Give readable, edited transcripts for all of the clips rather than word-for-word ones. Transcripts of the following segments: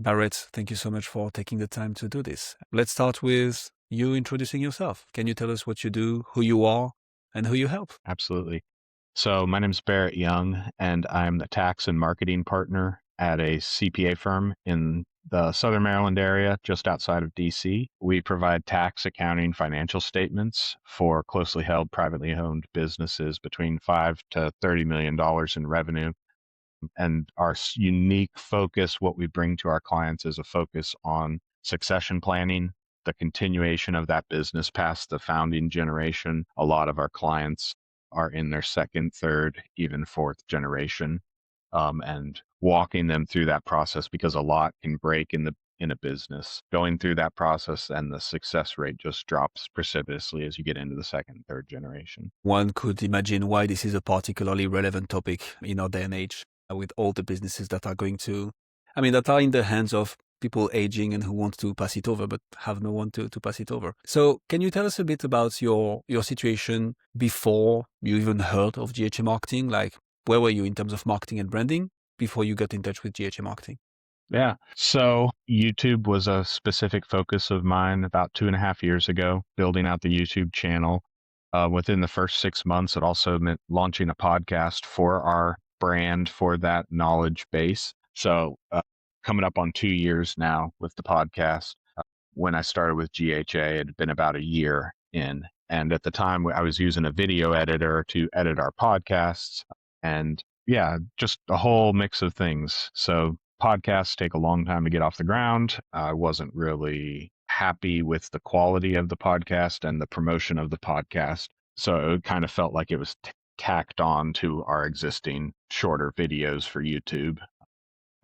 Barrett, thank you so much for taking the time to do this. Let's start with you introducing yourself. Can you tell us what you do, who you are, and who you help? Absolutely. So my name is Barrett Young, and I'm the tax and marketing partner at a CPA firm in the Southern Maryland area, just outside of DC. We provide tax, accounting, financial statements for closely held, privately owned businesses between $5 to $30 million in revenue. And our unique focus, what we bring to our clients, is a focus on succession planning, the continuation of that business past the founding generation. A lot of our clients are in their second, third, even fourth generation, and walking them through that process, because a lot can break in a business. Going through that process, and the success rate just drops precipitously as you get into the second, third generation. One could imagine why this is a particularly relevant topic in our day and age with all the businesses that are that are in the hands of people aging and who want to pass it over, but have no one to pass it over. So can you tell us a bit about your situation before you even heard of GHA marketing? Like, where were you in terms of marketing and branding before you got in touch with GHA marketing? Yeah. So YouTube was a specific focus of mine about 2.5 years ago, building out the YouTube channel. Within the first 6 months, it also meant launching a podcast for our brand, for that knowledge base. So coming up on 2 years now with the podcast. When I started with GHA, it had been about a year in. And at the time, I was using a video editor to edit our podcasts. And yeah, just a whole mix of things. So podcasts take a long time to get off the ground. I wasn't really happy with the quality of the podcast and the promotion of the podcast. So it kind of felt like it was tacked on to our existing shorter videos for YouTube.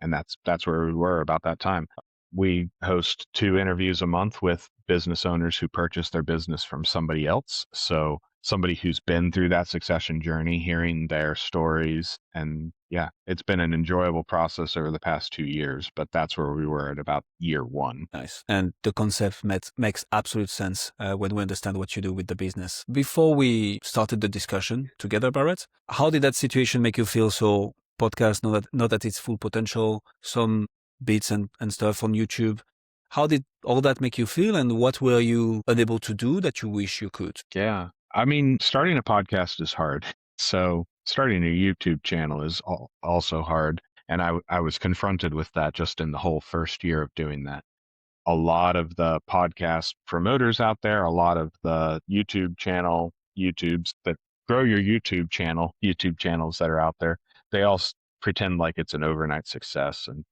And that's where we were about that time. We host 2 interviews a month with business owners who purchase their business from somebody else. So somebody who's been through that succession journey, hearing their stories. And yeah, it's been an enjoyable process over the past 2 years, but that's where we were at about year one. Nice. And the concept makes absolute sense when we understand what you do with the business. Before we started the discussion together, Barrett, how did that situation make you feel? So podcast, not at its full potential, some bits and stuff on YouTube. How did all that make you feel, and what were you unable to do that you wish you could? Yeah. I mean, starting a podcast is hard. So starting a YouTube channel is also hard. And I was confronted with that just in the whole first year of doing that. A lot of the podcast promoters out there, a lot of the YouTubes that grow your YouTube channels that are out there, they all pretend like it's an overnight success. And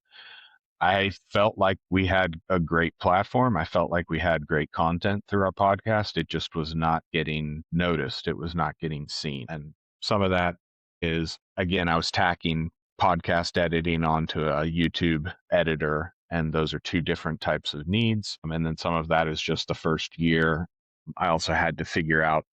I felt like we had a great platform. I felt like we had great content through our podcast. It just was not getting noticed. It was not getting seen. And some of that is, again, I was tacking podcast editing onto a YouTube editor, and those are two different types of needs. And then some of that is just the first year. I also had to figure out,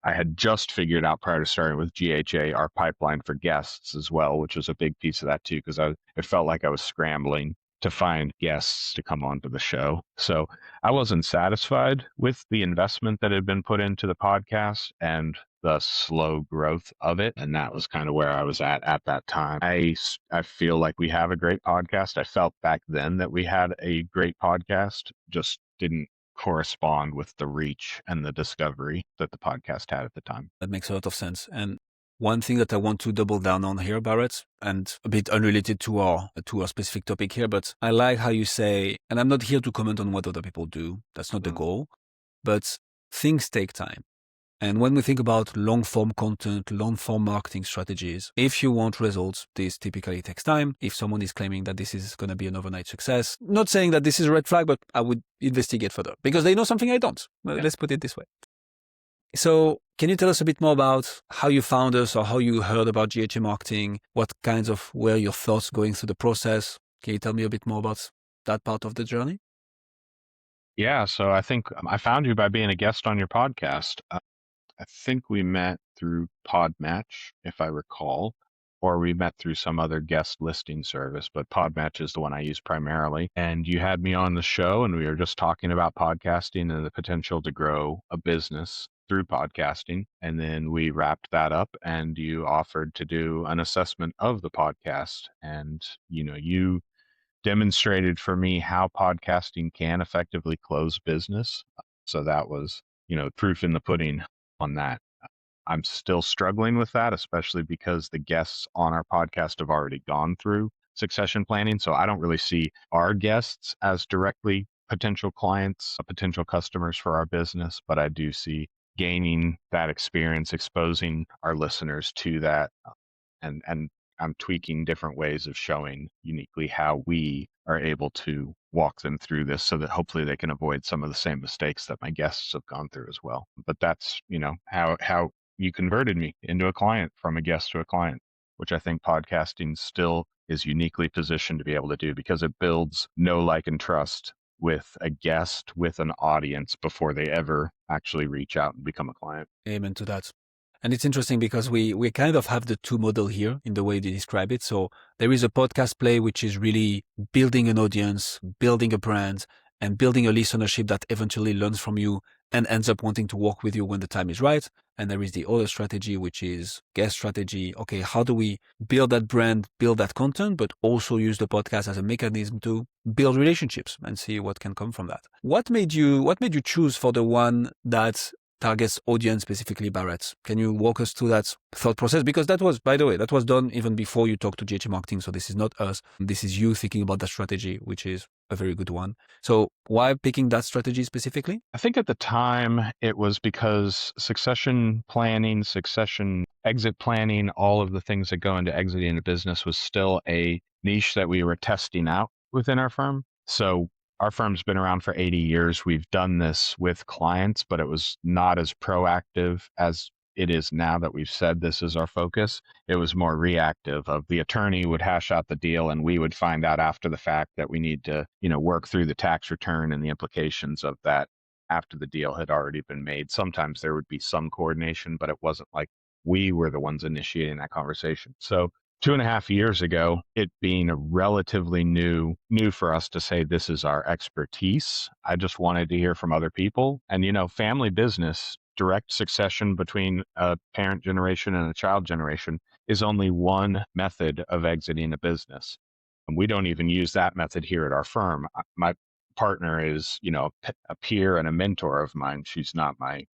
I had just figured out prior to starting with GHA, our pipeline for guests as well, which was a big piece of that too, because it felt like I was scrambling to find guests to come onto the show. So I wasn't satisfied with the investment that had been put into the podcast and the slow growth of it. And that was kind of where I was at that time. I feel like we have a great podcast. I felt back then that we had a great podcast, just didn't correspond with the reach and the discovery that the podcast had at the time. That makes a lot of sense. And one thing that I want to double down on here, Barrett, and a bit unrelated to our specific topic here, but I like how you say, and I'm not here to comment on what other people do. That's not the goal, but things take time. And when we think about long-form content, long-form marketing strategies, if you want results, this typically takes time. If someone is claiming that this is going to be an overnight success, not saying that this is a red flag, but I would investigate further because they know something I don't. Well, Yeah. let's put it this way. So can you tell us a bit more about how you found us or how you heard about GHA marketing? What kinds of were your thoughts going through the process? Can you tell me a bit more about that part of the journey? Yeah. So I think I found you by being a guest on your podcast. I think we met through Podmatch, if I recall, or we met through some other guest listing service, but Podmatch is the one I use primarily. And you had me on the show, and we were just talking about podcasting and the potential to grow a business through podcasting. And then we wrapped that up, and you offered to do an assessment of the podcast. And, you demonstrated for me how podcasting can effectively close business. So that was, proof in the pudding on that. I'm still struggling with that, especially because the guests on our podcast have already gone through succession planning. So I don't really see our guests as directly potential clients, potential customers for our business, but I do see gaining that experience, exposing our listeners to that, and I'm tweaking different ways of showing uniquely how we are able to walk them through this so that hopefully they can avoid some of the same mistakes that my guests have gone through as well. But that's, how you converted me into a client from a guest to a client, which I think podcasting still is uniquely positioned to be able to do because it builds know, like, and trust with a guest, with an audience before they ever actually reach out and become a client. Amen to that. And it's interesting because we kind of have the two model here in the way they describe it. So there is a podcast play, which is really building an audience, building a brand, and building a listenership that eventually learns from you and ends up wanting to work with you when the time is right. And there is the other strategy, which is guest strategy. Okay, how do we build that brand, build that content, but also use the podcast as a mechanism to build relationships and see what can come from that? What made you choose for the one that targets audience specifically, Barrett? Can you walk us through that thought process? Because that was, by the way, that was done even before you talked to GH Marketing. So this is not us. This is you thinking about that strategy, which is a very good one. So why picking that strategy specifically? I think at the time it was because succession planning, succession exit planning, all of the things that go into exiting a business was still a niche that we were testing out within our firm. So our firm's been around for 80 years. We've done this with clients, but it was not as proactive as it is now that we've said this is our focus. It was more reactive of the attorney would hash out the deal and we would find out after the fact that we need to, work through the tax return and the implications of that after the deal had already been made. Sometimes there would be some coordination, but it wasn't like we were the ones initiating that conversation. So 2.5 years ago, it being a relatively new for us to say this is our expertise. I just wanted to hear from other people. And, family business, direct succession between a parent generation and a child generation is only one method of exiting a business. And we don't even use that method here at our firm. My partner is, a peer and a mentor of mine. She's not my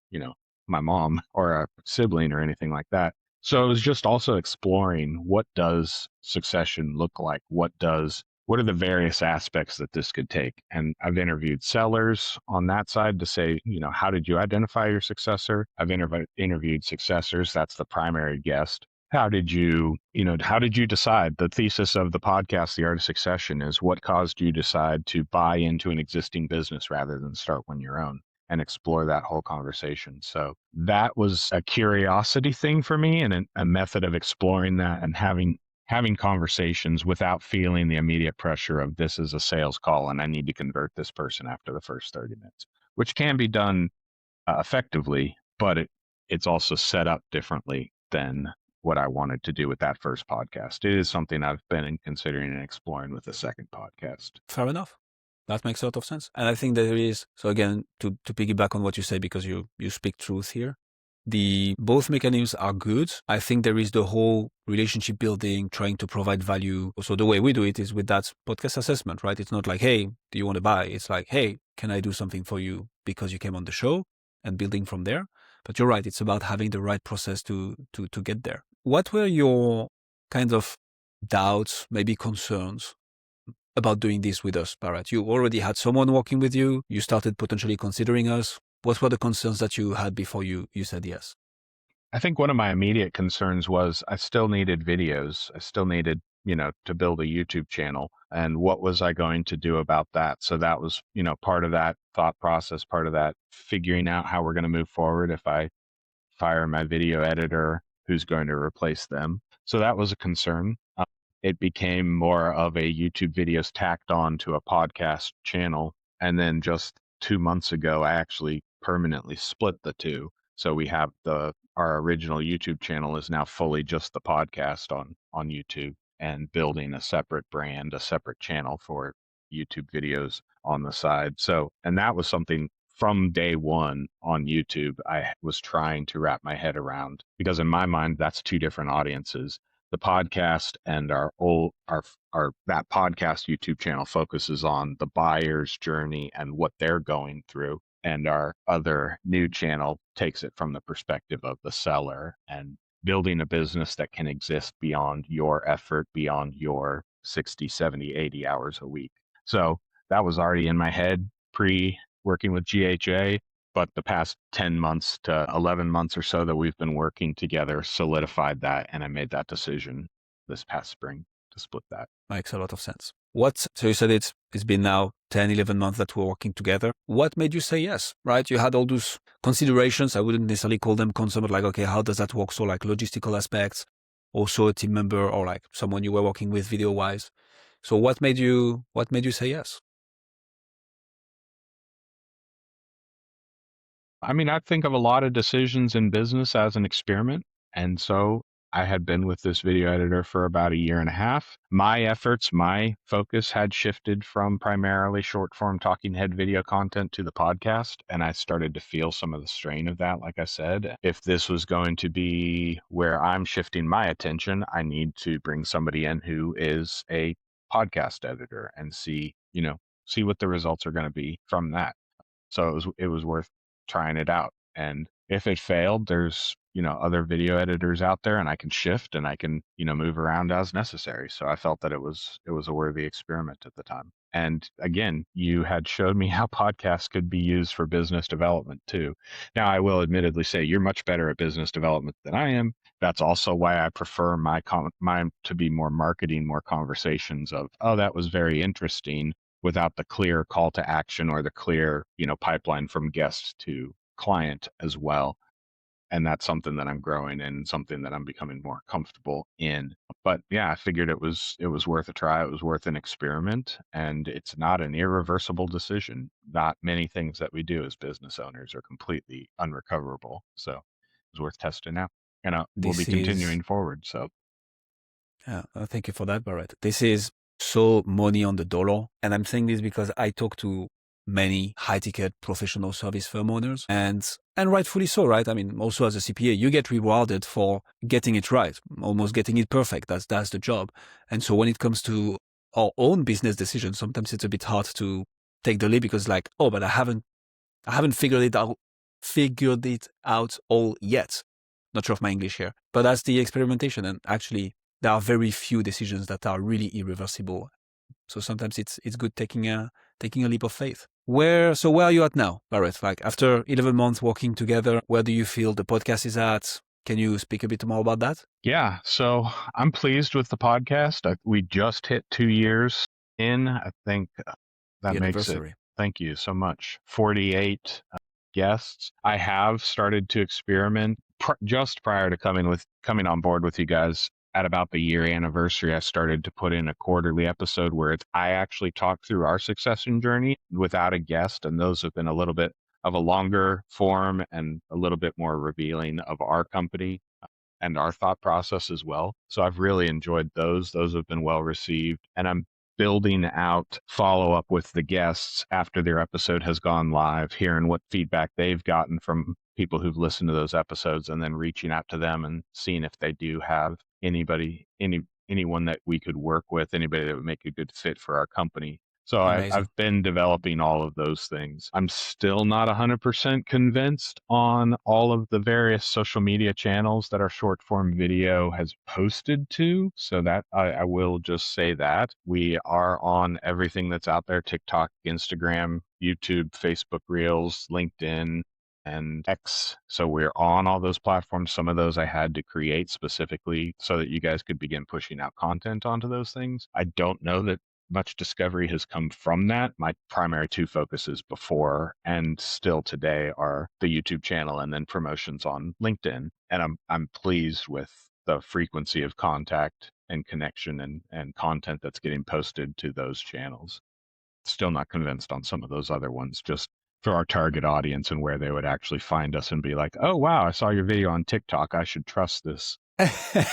mom or a sibling or anything like that. So it was just also exploring what does succession look like? What are the various aspects that this could take? And I've interviewed sellers on that side to say, how did you identify your successor? I've interviewed successors. That's the primary guest. How did you decide? The thesis of the podcast, The Art of Succession, is what caused you to decide to buy into an existing business rather than start one your own, and explore that whole conversation. So that was a curiosity thing for me and a method of exploring that and having conversations without feeling the immediate pressure of this is a sales call and I need to convert this person after the first 30 minutes, which can be done effectively, but it's also set up differently than what I wanted to do with that first podcast. It is something I've been considering and exploring with the second podcast. Fair enough. That makes a lot of sense. And I think there is, so again, to piggyback on what you say, because you speak truth here, both mechanisms are good. I think there is the whole relationship building, trying to provide value. So the way we do it is with that podcast assessment, right? It's not like, hey, do you want to buy? It's like, hey, can I do something for you because you came on the show, and building from there. But you're right. It's about having the right process to get there. What were your kind of doubts, maybe concerns about doing this with us, Barrett? You already had someone working with you. You started potentially considering us. What were the concerns that you had before you said yes? I think one of my immediate concerns was I still needed videos. I still needed, to build a YouTube channel. And what was I going to do about that? So that was, part of that thought process, part of that figuring out how we're going to move forward if I fire my video editor, who's going to replace them. So that was a concern. It became more of a YouTube videos tacked on to a podcast channel. And then just 2 months ago, I actually permanently split the two. So we have our original YouTube channel is now fully just the podcast on YouTube, and building a separate brand, a separate channel for YouTube videos on the side. So, and that was something from day one on YouTube, I was trying to wrap my head around, because in my mind, that's two different audiences. the podcast and our that podcast YouTube channel focuses on the buyer's journey and what they're going through. And our other new channel takes it from the perspective of the seller and building a business that can exist beyond your effort, beyond your 60, 70, 80 hours a week. So that was already in my head pre working with GHA, but the past 10 months to 11 months or so that we've been working together solidified that. And I made that decision this past spring to split that. Makes a lot of sense. So you said it's been now 10, 11 months that we're working together. What made you say yes, right? You had all those considerations. I wouldn't necessarily call them concerns, but like, okay, how does that work? So like logistical aspects, also a team member or like someone you were working with video wise. So what made you say yes? I mean, I think of a lot of decisions in business as an experiment. And so I had been with this video editor for about a year and a half. My efforts, my focus had shifted from primarily short form talking head video content to the podcast. And I started to feel some of the strain of that. Like I said, if this was going to be where I'm shifting my attention, I need to bring somebody in who is a podcast editor and see what the results are going to be from that. So it was worth trying it out. And if it failed, there's, other video editors out there and I can shift and I can, move around as necessary. So I felt that it was a worthy experiment at the time. And again, you had showed me how podcasts could be used for business development too. Now, I will admittedly say you're much better at business development than I am. That's also why I prefer mine to be more marketing, more conversations of, oh, that was very interesting, without the clear call to action or the clear, pipeline from guest to client as well. And that's something that I'm growing in, something that I'm becoming more comfortable in. But yeah, I figured it was worth a try. It was worth an experiment, and it's not an irreversible decision. Not many things that we do as business owners are completely unrecoverable. So it was worth testing out. And we'll be continuing forward. So yeah, thank you for that, Barrett. This is so money on the dollar. And I'm saying this because I talk to many high-ticket professional service firm owners and rightfully so, right? I mean, also as a CPA, you get rewarded for getting it right, almost getting it perfect. That's the job. And so when it comes to our own business decisions, sometimes it's a bit hard to take the leap because like, oh, but I haven't figured it out all yet. Not sure of my English here, but that's the experimentation. And actually, there are very few decisions that are really irreversible. So sometimes it's good taking a leap of faith. Where are you at now, Barrett? Like after 11 months working together, where do you feel the podcast is at? Can you speak a bit more about that? Yeah, so I'm pleased with the podcast. We just hit 2 years in. I think that makes it. Thank you so much. 48 guests. I have started to experiment just prior to coming on board with you guys. At about the year anniversary, I started to put in a quarterly episode where I actually talk through our succession journey without a guest. And those have been a little bit of a longer form and a little bit more revealing of our company and our thought process as well. So I've really enjoyed those. Those have been well received. And I'm building out follow-up with the guests after their episode has gone live, hearing what feedback they've gotten from people who've listened to those episodes, and then reaching out to them and seeing if they do have anyone that we could work with, anybody that would make a good fit for our company. So I've been developing all of those things. I'm still not 100% convinced on all of the various social media channels that our short form video has posted to. So that I will just say that we are on everything that's out there: TikTok, Instagram, YouTube, Facebook Reels, LinkedIn, and X. So we're on all those platforms. Some of those I had to create specifically so that you guys could begin pushing out content onto those things. I don't know that much discovery has come from that. My primary two focuses before and still today are the YouTube channel and then promotions on LinkedIn. And I'm pleased with the frequency of contact and connection and content that's getting posted to those channels. Still not convinced on some of those other ones, just for our target audience and where they would actually find us and be like, oh, wow, I saw your video on TikTok. I should trust this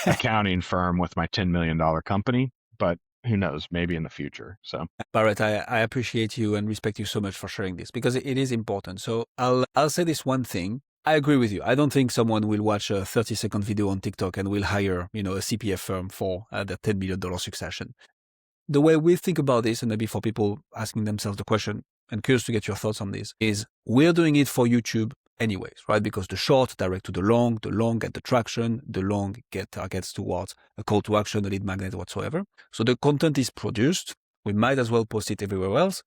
accounting firm with my $10 million company. But who knows, maybe in the future. So Barrett, I appreciate you and respect you so much for sharing this because it is important. So I'll say this one thing. I agree with you. I don't think someone will watch a 30-second video on TikTok and will hire, a CPA firm for their $10 million succession. The way we think about this, and maybe for people asking themselves the question, and curious to get your thoughts on this, is we're doing it for YouTube anyways, right? Because the short direct to the long get the traction, the long get targets towards a call to action, a lead magnet whatsoever. So the content is produced. We might as well post it everywhere else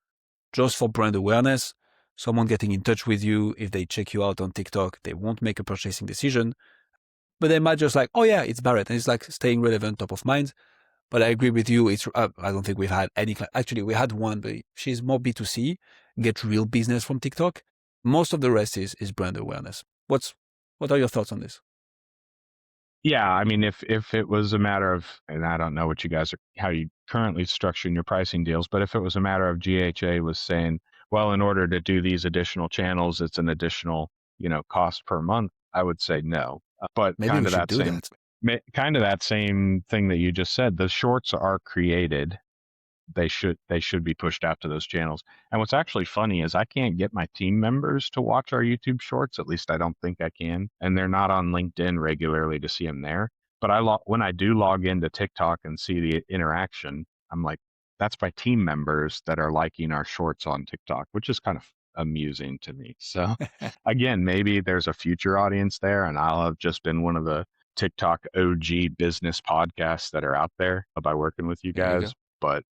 just for brand awareness. Someone getting in touch with you, if they check you out on TikTok, they won't make a purchasing decision, but they might just like, oh yeah, it's Barrett. And it's like staying relevant, top of mind. But I agree with you. It's I don't think we've had any. Actually, we had one, but she's more B2C, get real business from TikTok. Most of the rest is brand awareness. What are your thoughts on this? Yeah, I mean, if it was a matter of, and I don't know what you guys are, how you currently structuring your pricing deals, but if it was a matter of GHA was saying, well, in order to do these additional channels, it's an additional, cost per month, I would say no. But Maybe we should do that. kind of that same thing that you just said, the shorts are created. They should be pushed out to those channels. And what's actually funny is I can't get my team members to watch our YouTube shorts. At least I don't think I can. And they're not on LinkedIn regularly to see them there. But when I do log into TikTok and see the interaction, I'm like, that's my team members that are liking our shorts on TikTok, which is kind of amusing to me. So again, maybe there's a future audience there, and I'll have just been one of the TikTok OG business podcasts that are out there by working with you There you go. guys. But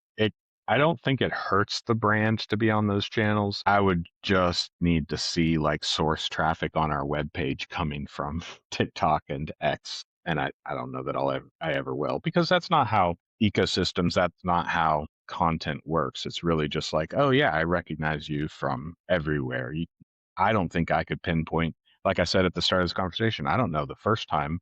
I don't think it hurts the brand to be on those channels. I would just need to see like source traffic on our webpage coming from TikTok and X. And I don't know that I ever will, because that's not how ecosystems, that's not how content works. It's really just like, oh yeah, I recognize you from everywhere. I don't think I could pinpoint, like I said at the start of this conversation, I don't know the first time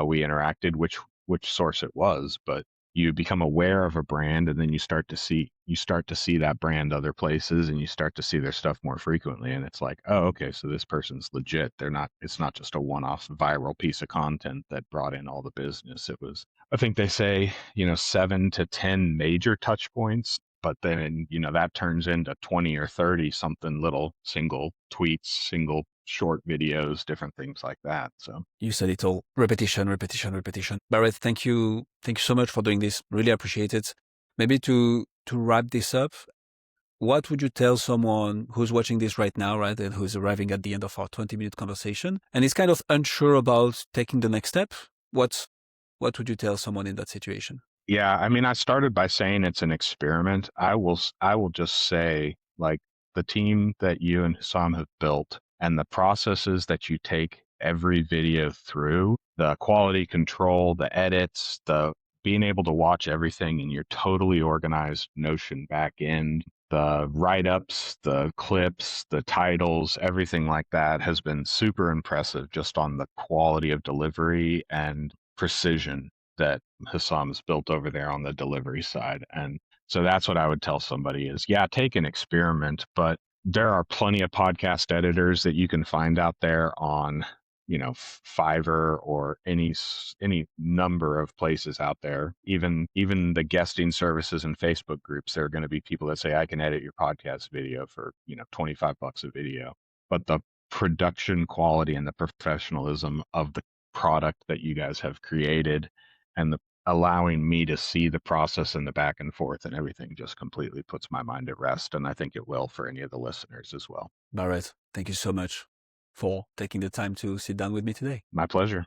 we interacted, which source it was, but you become aware of a brand, and then you start to see that brand other places, and you start to see their stuff more frequently, and it's like, oh, okay, so this person's legit. It's not just a one-off viral piece of content that brought in all the business. It was, I think they say, 7 to 10 major touch points, but then that turns into 20 or 30 something little single tweets, single short videos, different things like that. So You said it all. Repetition, repetition, repetition. Barrett, thank you. Thank you so much for doing this. Really appreciate it. Maybe to wrap this up, what would you tell someone who's watching this right now, right, and who's arriving at the end of our 20-minute conversation and is kind of unsure about taking the next step? What would you tell someone in that situation? yeah, I mean, I started by saying it's an experiment. I will just say, like, the team that you and Hussam have built and the processes that you take every video through, the quality control, the edits, the being able to watch everything in your totally organized Notion backend, the write-ups, the clips, the titles, everything like that has been super impressive just on the quality of delivery and precision that Hassam's built over there on the delivery side. And so that's what I would tell somebody is, yeah, take an experiment, but there are plenty of podcast editors that you can find out there on, Fiverr or any number of places out there. Even the guesting services and Facebook groups, there are going to be people that say, I can edit your podcast video for, $25 a video. But the production quality and the professionalism of the product that you guys have created and allowing me to see the process and the back and forth and everything just completely puts my mind at rest. And I think it will for any of the listeners as well. Barrett, thank you so much for taking the time to sit down with me today. My pleasure.